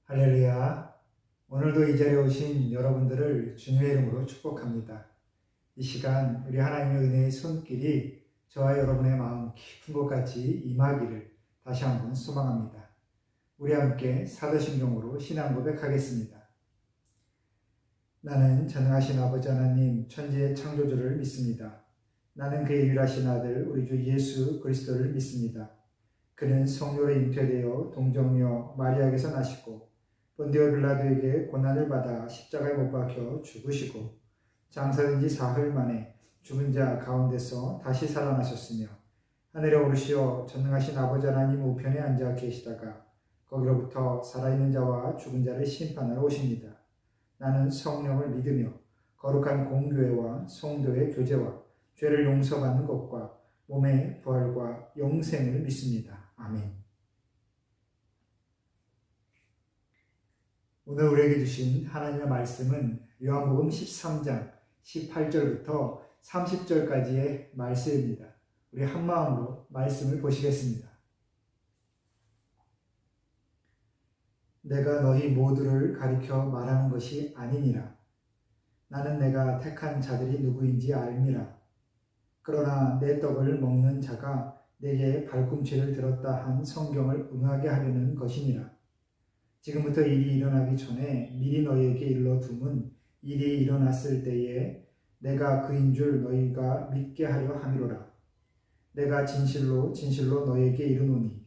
할렐루야. 오늘도 이 자리에 오신 여러분들을 주님의 이름으로 축복합니다. 이 시간 우리 하나님의 은혜의 손길이 저와 여러분의 마음 깊은 곳까지 임하기를 다시 한번 소망합니다. 우리 함께 사도신경으로 신앙 고백하겠습니다. 나는 전능하신 아버지 하나님 천지의 창조주를 믿습니다. 나는 그의 유일하신 아들 우리 주 예수 그리스도를 믿습니다. 그는 성령으로 잉태되어 동정녀 마리아에게서 나시고 본디오 빌라도에게 고난을 받아 십자가에 못 박혀 죽으시고 장사된 지 사흘 만에 죽은 자 가운데서 다시 살아나셨으며 하늘에 오르시어 전능하신 아버지 하나님 우편에 앉아 계시다가 거기로부터 살아있는 자와 죽은 자를 심판하러 오십니다. 나는 성령을 믿으며 거룩한 공교회와 성도의 교제와 죄를 용서받는 것과 몸의 부활과 영생을 믿습니다. 아멘. 오늘 우리에게 주신 하나님의 말씀은 요한복음 13장 18절부터 30절까지의 말씀입니다. 우리 한마음으로 말씀을 보시겠습니다. 내가 너희 모두를 가리켜 말하는 것이 아니니라. 나는 내가 택한 자들이 누구인지 알미라. 그러나 내 떡을 먹는 자가 내게 발꿈치를 들었다 한 성경을 응하게 하려는 것이니라. 지금부터 일이 일어나기 전에 미리 너희에게 일러둠은 일이 일어났을 때에 내가 그인 줄 너희가 믿게 하려 함이로라. 내가 진실로 진실로 너희에게 이르노니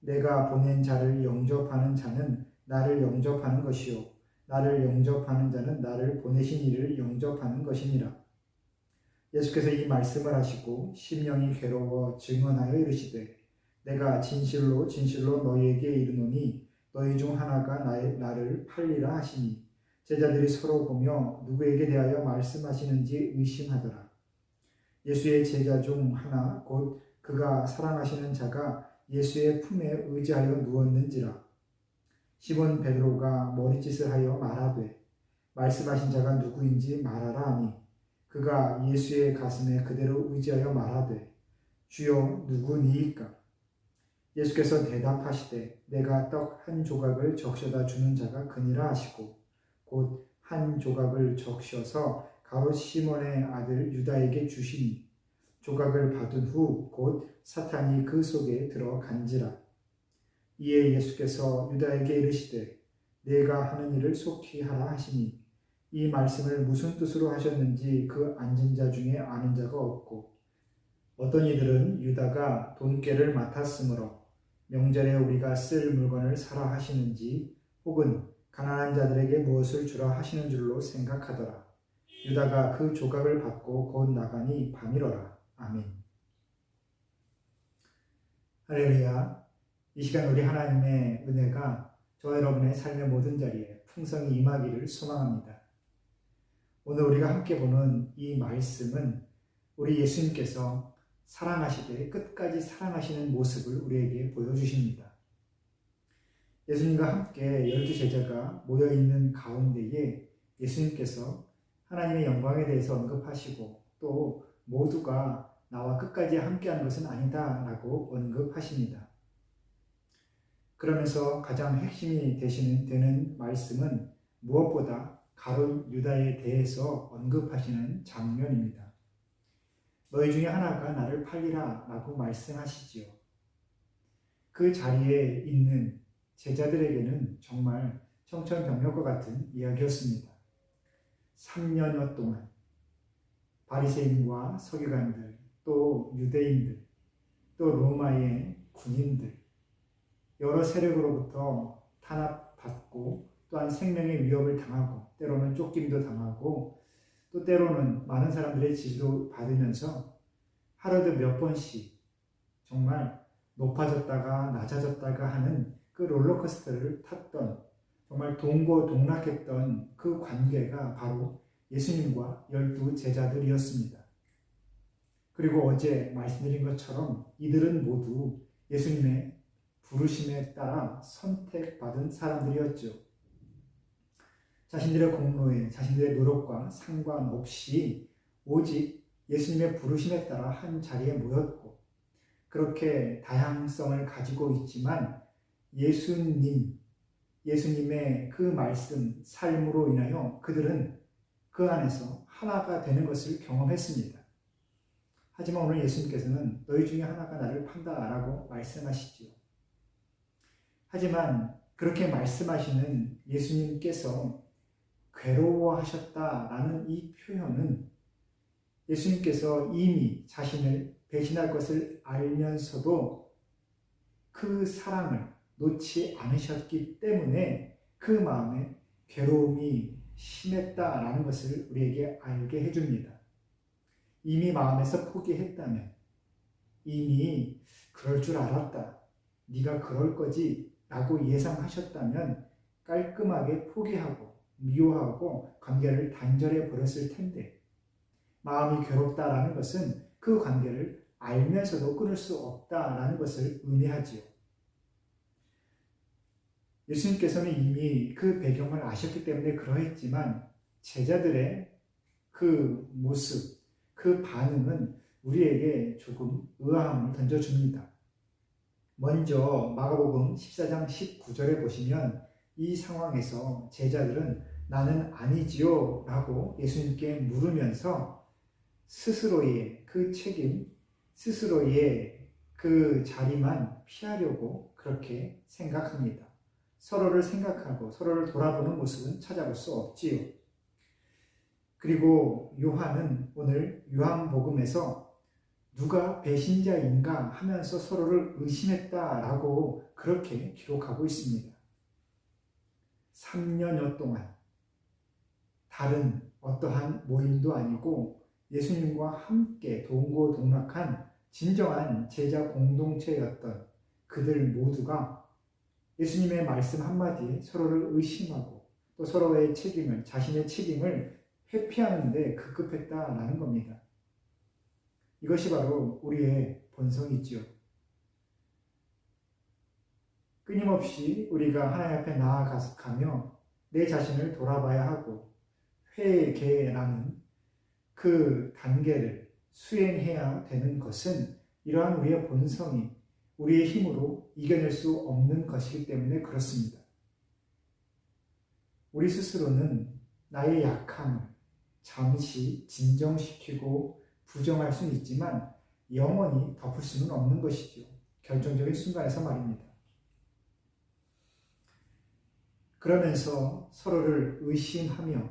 내가 보낸 자를 영접하는 자는 나를 영접하는 것이요 나를 영접하는 자는 나를 보내신 이를 영접하는 것이니라. 예수께서 이 말씀을 하시고 심령이 괴로워 증언하여 이르시되 내가 진실로 진실로 너희에게 이르노니 너희 중 하나가 나를 팔리라 하시니 제자들이 서로 보며 누구에게 대하여 말씀하시는지 의심하더라. 예수의 제자 중 하나 곧 그가 사랑하시는 자가 예수의 품에 의지하여 누웠는지라. 시몬 베드로가 머리짓을 하여 말하되 말씀하신 자가 누구인지 말하라 하니 그가 예수의 가슴에 그대로 의지하여 말하되 주여 누구니이까? 예수께서 대답하시되 내가 떡 한 조각을 적셔다 주는 자가 그니라 하시고 곧 한 조각을 적셔서 가롯 시몬의 아들 유다에게 주시니 조각을 받은 후 곧 사탄이 그 속에 들어간지라. 이에 예수께서 유다에게 이르시되 내가 하는 일을 속히 하라 하시니 이 말씀을 무슨 뜻으로 하셨는지 그 앉은 자 중에 아는 자가 없고 어떤 이들은 유다가 돈꾀를 맡았으므로 명절에 우리가 쓸 물건을 사라 하시는지 혹은 가난한 자들에게 무엇을 주라 하시는 줄로 생각하더라. 유다가 그 조각을 받고 곧 나가니 밤이로라. 아멘. 할렐루야. 이 시간 우리 하나님의 은혜가 저와 여러분의 삶의 모든 자리에 풍성히 임하기를 소망합니다. 오늘 우리가 함께 보는 이 말씀은 우리 예수님께서 사랑하시되 끝까지 사랑하시는 모습을 우리에게 보여주십니다. 예수님과 함께 12 제자가 모여있는 가운데에 예수님께서 하나님의 영광에 대해서 언급하시고 또 모두가 나와 끝까지 함께한 것은 아니다 라고 언급하십니다. 그러면서 가장 핵심이 되는 말씀은 무엇보다 가룟 유다에 대해서 언급하시는 장면입니다. 너희 중에 하나가 나를 팔리라 라고 말씀하시지요. 그 자리에 있는 제자들에게는 정말 청천벽력과 같은 이야기였습니다. 3년여 동안 바리새인과 서기관들, 또 유대인들, 또 로마의 군인들, 여러 세력으로부터 탄압받고 또한 생명의 위협을 당하고 때로는 쫓김도 당하고 또 때로는 많은 사람들의 지지도 받으면서 하루에도 몇 번씩 정말 높아졌다가 낮아졌다가 하는 그 롤러코스터를 탔던 정말 동고동락했던 그 관계가 바로 예수님과 12 제자들이었습니다. 그리고 어제 말씀드린 것처럼 이들은 모두 예수님의 부르심에 따라 선택받은 사람들이었죠. 자신들의 공로에 자신들의 노력과 상관없이 오직 예수님의 부르심에 따라 한 자리에 모였고 그렇게 다양성을 가지고 있지만 예수님 예수님의 그 말씀, 삶으로 인하여 그들은 그 안에서 하나가 되는 것을 경험했습니다. 하지만 오늘 예수님께서는 너희 중에 하나가 나를 판다라고 말씀하시지요. 하지만 그렇게 말씀하시는 예수님께서 괴로워하셨다라는 이 표현은 예수님께서 이미 자신을 배신할 것을 알면서도 그 사랑을 놓지 않으셨기 때문에 그 마음에 괴로움이 심했다라는 것을 우리에게 알게 해줍니다. 이미 마음에서 포기했다면, 이미 그럴 줄 알았다, 네가 그럴 거지 라고 예상하셨다면 깔끔하게 포기하고 미워하고 관계를 단절해 버렸을 텐데, 마음이 괴롭다라는 것은 그 관계를 알면서도 끊을 수 없다라는 것을 의미하지요. 예수님께서는 이미 그 배경을 아셨기 때문에 그러했지만 제자들의 그 모습, 그 반응은 우리에게 조금 의아함을 던져줍니다. 먼저 마가복음 14장 19절에 보시면 이 상황에서 제자들은 나는 아니지요 라고 예수님께 물으면서 스스로의 그 책임, 스스로의 그 자리만 피하려고 그렇게 생각합니다. 서로를 생각하고 서로를 돌아보는 모습은 찾아볼 수 없지요. 그리고 요한은 오늘 요한복음에서 누가 배신자인가 하면서 서로를 의심했다라고 그렇게 기록하고 있습니다. 3년여 동안 다른 어떠한 모임도 아니고 예수님과 함께 동고동락한 진정한 제자 공동체였던 그들 모두가 예수님의 말씀 한마디에 서로를 의심하고 또 서로의 책임을, 자신의 책임을 회피하는 데 급급했다라는 겁니다. 이것이 바로 우리의 본성이지요. 끊임없이 우리가 하나님 앞에 나아가며 내 자신을 돌아봐야 하고 회개라는 그 단계를 수행해야 되는 것은 이러한 우리의 본성이 우리의 힘으로 이겨낼 수 없는 것이기 때문에 그렇습니다. 우리 스스로는 나의 약함을 잠시 진정시키고 부정할 수는 있지만 영원히 덮을 수는 없는 것이죠. 결정적인 순간에서 말입니다. 그러면서 서로를 의심하며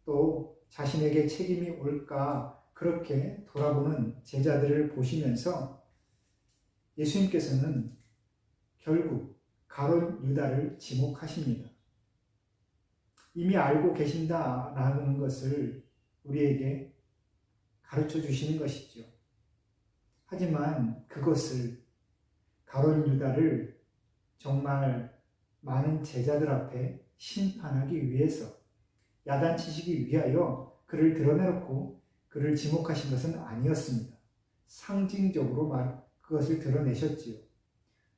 또 자신에게 책임이 올까 그렇게 돌아보는 제자들을 보시면서 예수님께서는 결국 가룟 유다를 지목하십니다. 이미 알고 계신다라는 것을 우리에게 가르쳐 주시는 것이죠. 하지만 그것을 가룟 유다를 정말 많은 제자들 앞에 심판하기 위해서 야단치시기 위하여 그를 드러내놓고 그를 지목하신 것은 아니었습니다. 상징적으로 그것을 드러내셨지요.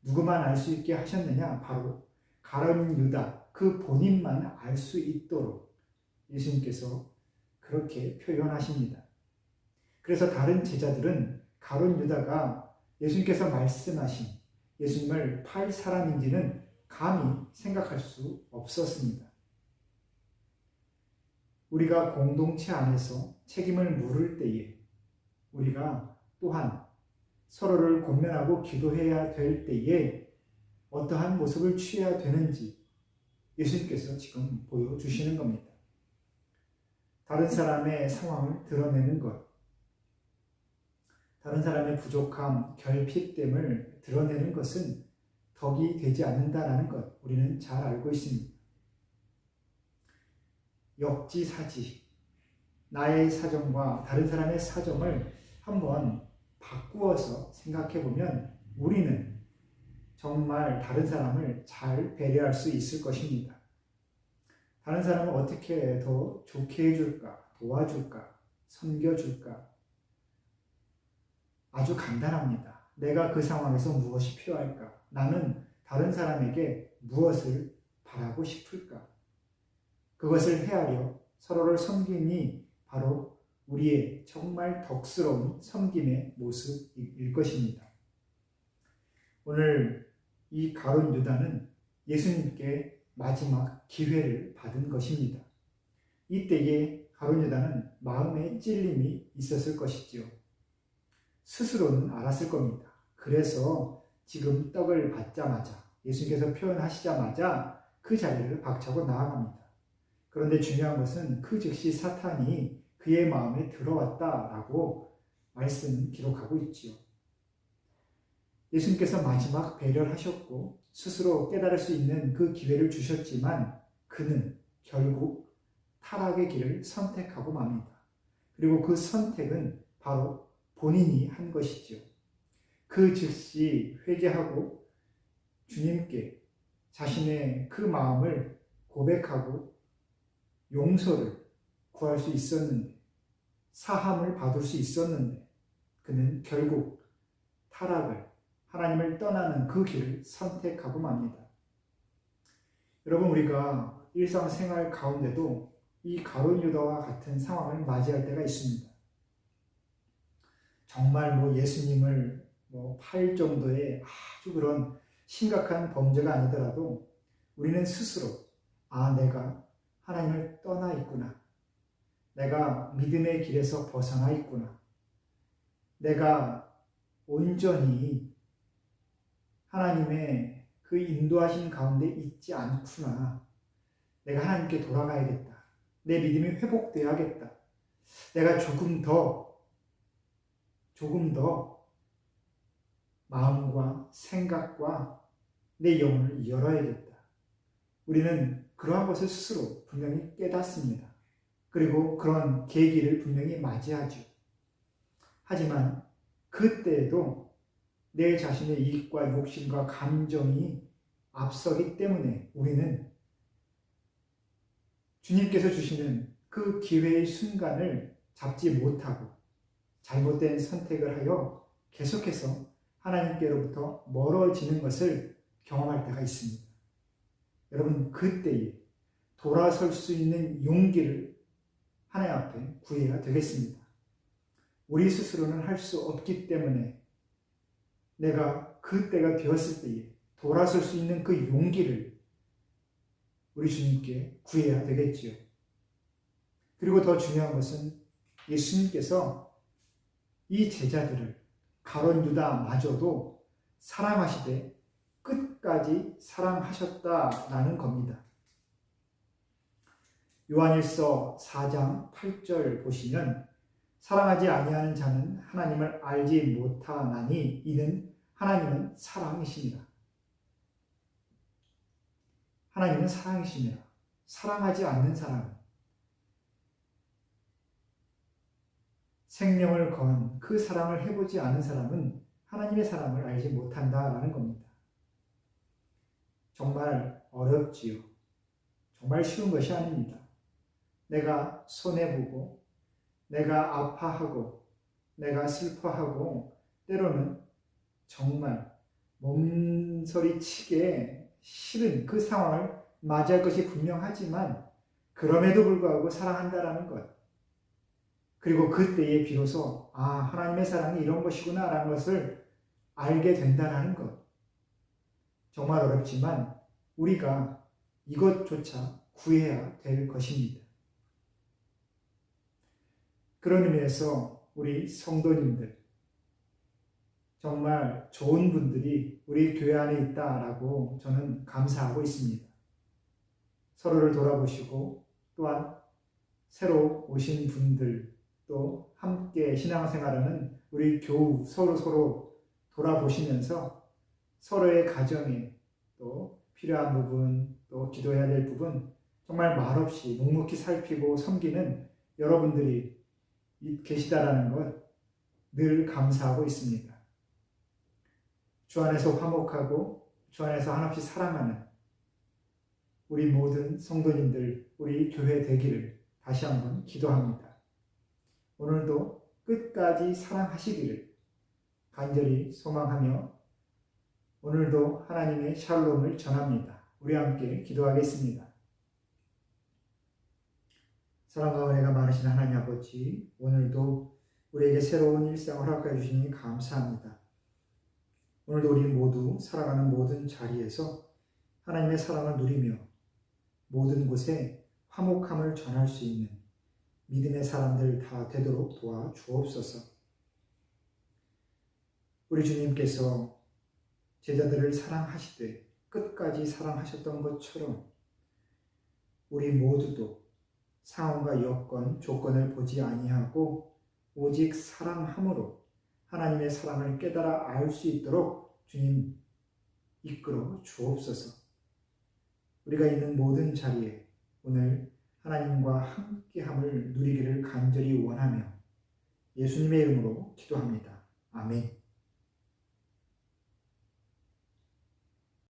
누구만 알 수 있게 하셨느냐? 바로 가룟 유다 그 본인만 알 수 있도록 예수님께서 그렇게 표현하십니다. 그래서 다른 제자들은 가룟 유다가 예수님께서 말씀하신 예수님을 팔 사람인지는 감히 생각할 수 없었습니다. 우리가 공동체 안에서 책임을 물을 때에 우리가 또한 서로를 권면하고 기도해야 될 때에 어떠한 모습을 취해야 되는지 예수님께서 지금 보여주시는 겁니다. 다른 사람의 상황을 드러내는 것, 다른 사람의 부족함, 결핍됨을 드러내는 것은 덕이 되지 않는다는 것 우리는 잘 알고 있습니다. 역지사지, 나의 사정과 다른 사람의 사정을 한번 바꾸어서 생각해보면 우리는 정말 다른 사람을 잘 배려할 수 있을 것입니다. 다른 사람을 어떻게 더 좋게 해줄까, 도와줄까, 섬겨줄까? 아주 간단합니다. 내가 그 상황에서 무엇이 필요할까? 나는 다른 사람에게 무엇을 바라고 싶을까? 그것을 헤아려 서로를 섬김이 바로 우리의 정말 덕스러운 섬김의 모습일 것입니다. 오늘 이 가룟 유다는 예수님께 마지막 기회를 받은 것입니다. 이때에 가룟 유다는 마음에 찔림이 있었을 것이지요. 스스로는 알았을 겁니다. 그래서 지금 떡을 받자마자 예수님께서 표현하시자마자 그 자리를 박차고 나아갑니다. 그런데 중요한 것은 그 즉시 사탄이 그의 마음에 들어왔다라고 말씀 기록하고 있지요. 예수님께서 마지막 배려를 하셨고 스스로 깨달을 수 있는 그 기회를 주셨지만 그는 결국 타락의 길을 선택하고 맙니다. 그리고 그 선택은 바로 본인이 한 것이지요. 그 즉시 회개하고 주님께 자신의 그 마음을 고백하고 용서를 구할 수 있었는데, 사함을 받을 수 있었는데 그는 결국 타락을, 하나님을 떠나는 그 길을 선택하고 맙니다. 여러분, 우리가 일상생활 가운데도 이 가룟 유다와 같은 상황을 맞이할 때가 있습니다. 정말 예수님을 팔 정도의 아주 그런 심각한 범죄가 아니더라도 우리는 스스로 내가 하나님을 떠나 있구나. 내가 믿음의 길에서 벗어나 있구나. 내가 온전히 하나님의 그 인도하신 가운데 있지 않구나. 내가 하나님께 돌아가야겠다. 내 믿음이 회복되어야겠다. 내가 조금 더 마음과 생각과 내 영혼을 열어야겠다. 우리는 그러한 것을 스스로 분명히 깨닫습니다. 그리고 그런 계기를 분명히 맞이하죠. 하지만 그때에도 내 자신의 이익과 욕심과 감정이 앞서기 때문에 우리는 주님께서 주시는 그 기회의 순간을 잡지 못하고 잘못된 선택을 하여 계속해서 하나님께로부터 멀어지는 것을 경험할 때가 있습니다. 여러분, 그때에 돌아설 수 있는 용기를 하나님 앞에 구해야 되겠습니다. 우리 스스로는 할 수 없기 때문에 내가 그때가 되었을 때에 돌아설 수 있는 그 용기를 우리 주님께 구해야 되겠지요. 그리고 더 중요한 것은 예수님께서 이 제자들을 가룟 유다마저도 사랑하시되 끝까지 사랑하셨다라는 겁니다. 요한일서 4장 8절 보시면 사랑하지 아니하는 자는 하나님을 알지 못하나니 이는 하나님은 사랑이십니다. 하나님은 사랑이십니다. 사랑하지 않는 사람은, 생명을 건 그 사랑을 해보지 않은 사람은 하나님의 사랑을 알지 못한다라는 겁니다. 정말 어렵지요. 정말 쉬운 것이 아닙니다. 내가 손해보고, 내가 아파하고, 내가 슬퍼하고, 때로는 정말 몸서리치게 싫은 그 상황을 맞이할 것이 분명하지만 그럼에도 불구하고 사랑한다라는 것, 그리고 그때에 비로소 하나님의 사랑이 이런 것이구나 라는 것을 알게 된다는 것, 정말 어렵지만 우리가 이것조차 구해야 될 것입니다. 그런 의미에서 우리 성도님들, 정말 좋은 분들이 우리 교회 안에 있다라고 저는 감사하고 있습니다. 서로를 돌아보시고 또한 새로 오신 분들, 또 함께 신앙생활하는 우리 교우 서로 돌아보시면서 서로의 가정에 또 필요한 부분, 또 기도해야 될 부분 정말 말없이 묵묵히 살피고 섬기는 여러분들이 계시다라는 것 늘 감사하고 있습니다. 주 안에서 화목하고 주 안에서 한없이 사랑하는 우리 모든 성도님들, 우리 교회 되기를 다시 한번 기도합니다. 오늘도 끝까지 사랑하시기를 간절히 소망하며 오늘도 하나님의 샬롬을 전합니다. 우리 함께 기도하겠습니다. 사랑과 은혜가 많으신 하나님 아버지, 오늘도 우리에게 새로운 일상을 허락해 주시니 감사합니다. 오늘도 우리 모두 살아가는 모든 자리에서 하나님의 사랑을 누리며 모든 곳에 화목함을 전할 수 있는 믿음의 사람들 다 되도록 도와 주옵소서. 우리 주님께서 제자들을 사랑하시되 끝까지 사랑하셨던 것처럼 우리 모두도 상황과 여건, 조건을 보지 아니하고 오직 사랑함으로 하나님의 사랑을 깨달아 알 수 있도록 주님 이끌어 주옵소서. 우리가 있는 모든 자리에 오늘 하나님과 함께함을 누리기를 간절히 원하며 예수님의 이름으로 기도합니다. 아멘.